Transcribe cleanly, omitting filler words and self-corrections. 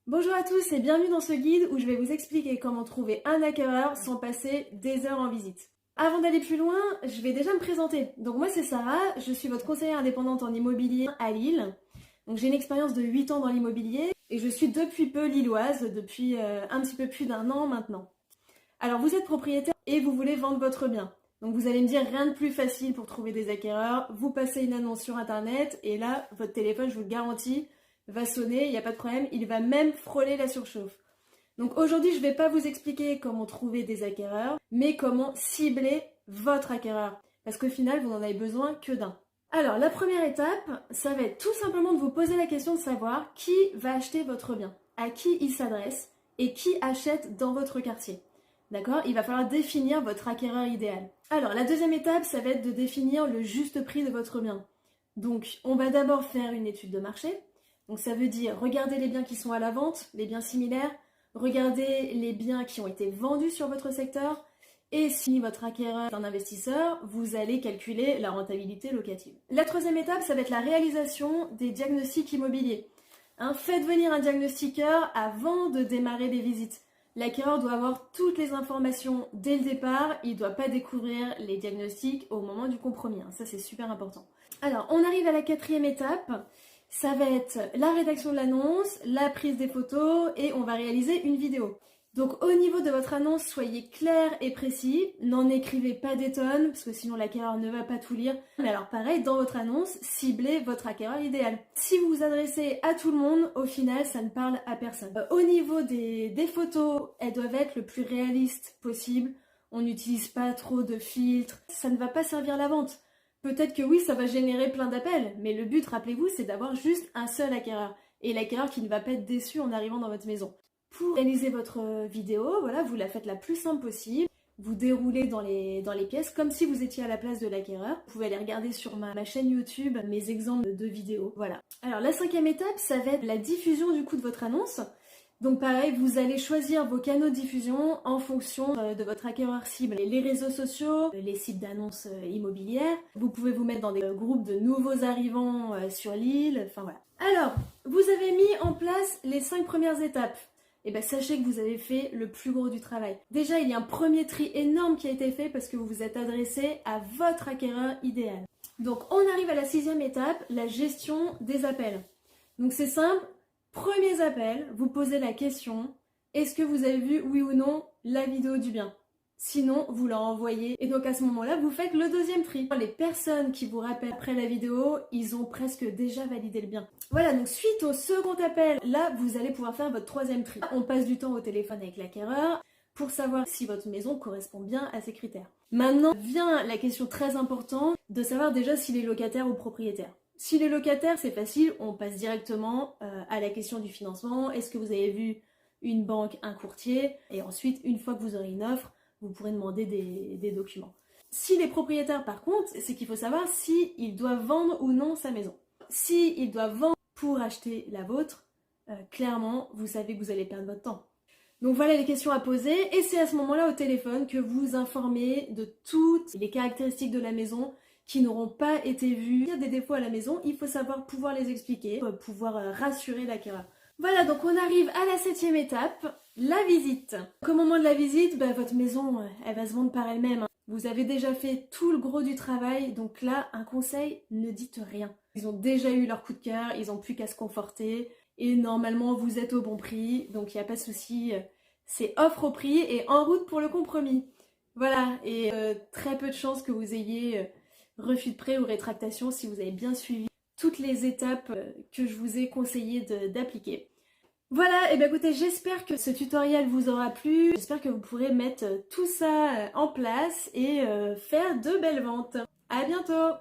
Bonjour à tous et bienvenue dans ce guide où je vais vous expliquer comment trouver un acquéreur sans passer des heures en visite. Avant d'aller plus loin, je vais déjà me présenter. Donc moi c'est Sarah, je suis votre conseillère indépendante en immobilier à Lille. Donc j'ai une expérience de 8 ans dans l'immobilier et je suis depuis peu lilloise, depuis un petit peu plus d'un an maintenant. Alors vous êtes propriétaire et vous voulez vendre votre bien. Donc vous allez me dire rien de plus facile pour trouver des acquéreurs, vous passez une annonce sur internet et là votre téléphone, je vous le garantis, va sonner, il n'y a pas de problème, il va même frôler la surchauffe. Donc aujourd'hui, je ne vais pas vous expliquer comment trouver des acquéreurs, mais comment cibler votre acquéreur. Parce qu'au final, vous n'en avez besoin que d'un. Alors, la première étape, ça va être tout simplement de vous poser la question de savoir qui va acheter votre bien, à qui il s'adresse et qui achète dans votre quartier. D'accord? Il va falloir définir votre acquéreur idéal. Alors, la deuxième étape, ça va être de définir le juste prix de votre bien. Donc, on va d'abord faire une étude de marché. Donc ça veut dire regarder les biens qui sont à la vente, les biens similaires, regarder les biens qui ont été vendus sur votre secteur et si votre acquéreur est un investisseur, vous allez calculer la rentabilité locative. La troisième étape, ça va être la réalisation des diagnostics immobiliers. Faites venir un diagnostiqueur avant de démarrer les visites. L'acquéreur doit avoir toutes les informations dès le départ, il ne doit pas découvrir les diagnostics au moment du compromis. Ça c'est super important. Alors on arrive à la quatrième étape. Ça va être la rédaction de l'annonce, la prise des photos et on va réaliser une vidéo. Donc au niveau de votre annonce, soyez clair et précis, n'en écrivez pas des tonnes parce que sinon l'acquéreur ne va pas tout lire. Mais alors pareil, dans votre annonce, ciblez votre acquéreur idéal. Si vous vous adressez à tout le monde, au final ça ne parle à personne. Au niveau des photos, elles doivent être le plus réalistes possible. On n'utilise pas trop de filtres, ça ne va pas servir la vente. Peut-être que oui, ça va générer plein d'appels, mais le but, rappelez-vous, c'est d'avoir juste un seul acquéreur. Et l'acquéreur qui ne va pas être déçu en arrivant dans votre maison. Pour réaliser votre vidéo, voilà, vous la faites la plus simple possible. Vous déroulez dans les pièces comme si vous étiez à la place de l'acquéreur. Vous pouvez aller regarder sur ma chaîne YouTube mes exemples de vidéos. Voilà. Alors la cinquième étape, ça va être la diffusion du coup de votre annonce. Donc pareil, vous allez choisir vos canaux de diffusion en fonction de votre acquéreur cible. Les réseaux sociaux, les sites d'annonces immobilières. Vous pouvez vous mettre dans des groupes de nouveaux arrivants sur l'île. Enfin voilà. Alors, vous avez mis en place les 5 premières étapes. Et bien sachez que vous avez fait le plus gros du travail. Déjà, il y a un premier tri énorme qui a été fait parce que vous vous êtes adressé à votre acquéreur idéal. Donc on arrive à la 6e étape, la gestion des appels. Donc c'est simple. Premiers appels, vous posez la question, est-ce que vous avez vu, oui ou non, la vidéo du bien? Sinon, vous leur envoyez. Et donc à ce moment-là, vous faites le deuxième tri. Les personnes qui vous rappellent après la vidéo, ils ont presque déjà validé le bien. Voilà, donc suite au second appel, là, vous allez pouvoir faire votre troisième tri. On passe du temps au téléphone avec l'acquéreur pour savoir si votre maison correspond bien à ces critères. Maintenant, vient la question très importante de savoir déjà s'il est locataire ou propriétaire. Si les locataires, c'est facile, on passe directement à la question du financement. Est-ce que vous avez vu une banque, un courtier? Et ensuite, une fois que vous aurez une offre, vous pourrez demander des documents. Si les propriétaires, par contre, c'est qu'il faut savoir s'ils doivent vendre ou non sa maison. S'ils doivent vendre pour acheter la vôtre, clairement, vous savez que vous allez perdre votre temps. Donc voilà les questions à poser et c'est à ce moment-là au téléphone que vous informez de toutes les caractéristiques de la maison qui n'auront pas été vues. Il y a des défauts à la maison, il faut savoir pouvoir les expliquer, pouvoir rassurer l'acquéreur. Voilà, donc on arrive à la 7e étape, la visite. Au moment de la visite, votre maison, elle va se vendre par elle-même. Vous avez déjà fait tout le gros du travail, donc là, un conseil, ne dites rien. Ils ont déjà eu leur coup de cœur, ils n'ont plus qu'à se conforter. Et normalement, vous êtes au bon prix, donc il n'y a pas de souci. C'est offre au prix et en route pour le compromis. Voilà, et très peu de chances que vous ayez refus de prêt ou rétractation si vous avez bien suivi toutes les étapes que je vous ai conseillé d'appliquer. Voilà, et bien écoutez, j'espère que ce tutoriel vous aura plu. J'espère que vous pourrez mettre tout ça en place et faire de belles ventes. À bientôt!